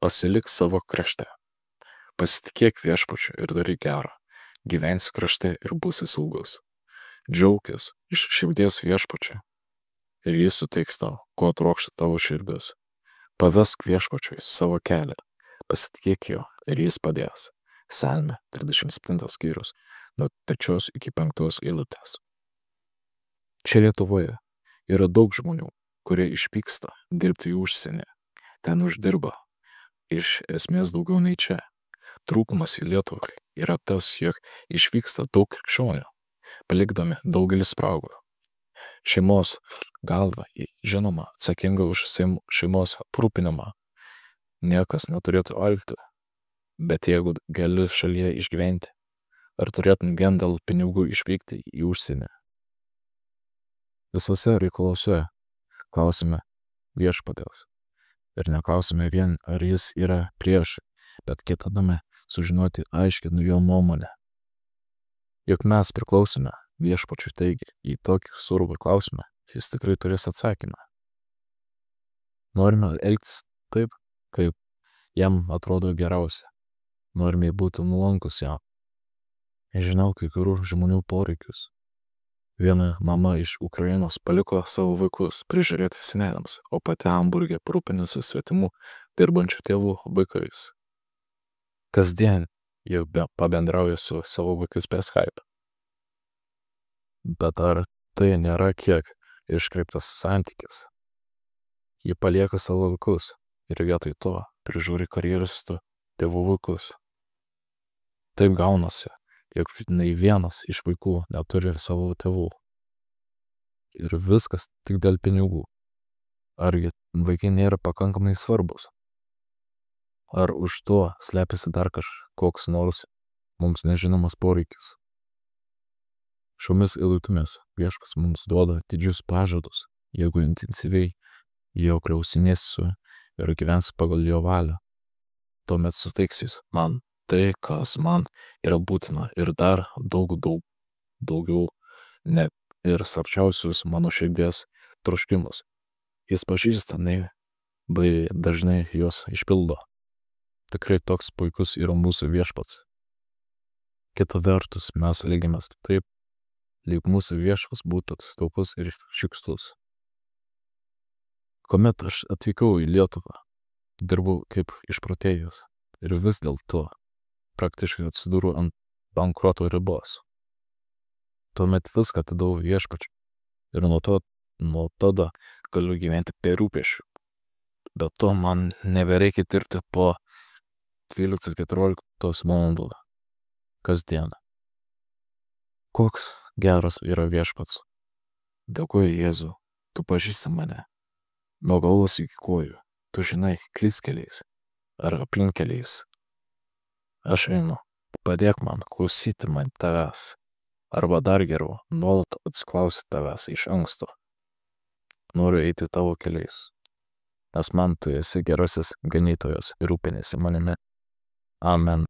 Pasilik savo krašte. Pasitikėk viešpačiu ir daryk gera. Gyvensi krašte ir būsi saugus. Džiaukis iš širdies viešpačiu ir jis suteiks tau, ko trokšta tavo širdis. Pavesk viešpačiui savo kelią. Pasitikėk jo ir jis padės. Psalmė 37 skyrius nuo 3 iki 5 eilutės. Čia Lietuvoje yra daug žmonių, kurie išvyksta dirbti į užsienį. Ten uždirba iš esmės daugiau nei čia. Trūkumas į Lietuvą yra tas, jog išvyksta daug krikščionių, palikdami daugelį spragų. Šeimos galva, žinoma, atsakinga už šeimos aprūpinimą. Niekas neturėtų alkti, bet jeigu gali šalyje išgyventi, ar turėtum vien dėl pinigų išvykti į užsienį? Visose reikaluose klausime viešpaties. Ir neklausime vien, ar jis yra prieš, bet ketiname sužinoti aiškiai jo nuomonę. Juk mes priklausome viešpačiui, taigi į tokį svarbų klausimą jis tikrai turės atsakymą. Norime elgtis taip, kaip jam atrodo geriausia. Norime būti nuolankus jam. Žinau kai kurių žmonių poreikius. Viena mama iš Ukrainos paliko savo vaikus prižiūrėti seneliams, o pati Hamburge rūpinasi svetimų dirbančių tėvų vaikais. Kasdien jau pabendrauja su savo vaikais per Skype. Bet ar tai nėra kiek iškreiptas santykis? Ji palieka savo vaikus ir vietoj to prižiūri karjeristų tėvų vaikus. Taip gaunasi, jog nei vienas iš vaikų neturi savo tėvų. Ir viskas tik dėl pinigų. Ar vaikai nėra pakankamai svarbus? Ar už to slepiasi dar kažkoks nors mums nežinomas poreikis? Šiomis eilutėmis viešpats mums duoda didžius pažadus, jeigu intensyviai jo klausinėsiu ir gyvensiu pagal jo valią. Tuomet suteiksis man tai, kas man yra būtina ir dar daugiau, net ir slapčiausius mano širdies troškimus. Jis pažįsta bei dažnai juos išpildo. Tikrai toks puikus yra mūsų viešpats. Kita vertus, mes elgiamės taip, lyg mūsų viešpats būtų taupus ir šiukštus. Kuomet aš atvykau į Lietuvą, dirbau kaip išprotėjęs ir vis dėlto praktiškai atsidūriau ant bankroto ribos. Tuomet viską atidaviau viešpačiui ir nuo tada galiu gyventi be rūpesčių. Be to man nebereikia dirbti po 12-14 valandų kasdieną. Koks geras yra viešpats. Dėkoju Jėzau, tu pažįsti mane. Nuo galvos iki kojų, tu žinai klystkeliais ar aplinkkeliais. Aš einu, padėk man klausyti man tavęs, arba dar geriau, nuolat atsiklausyti tavęs iš anksto. Noriu eiti tavo keliais, nes man tu esi gerasis ganytojas ir rūpiniesi manimi. Amen.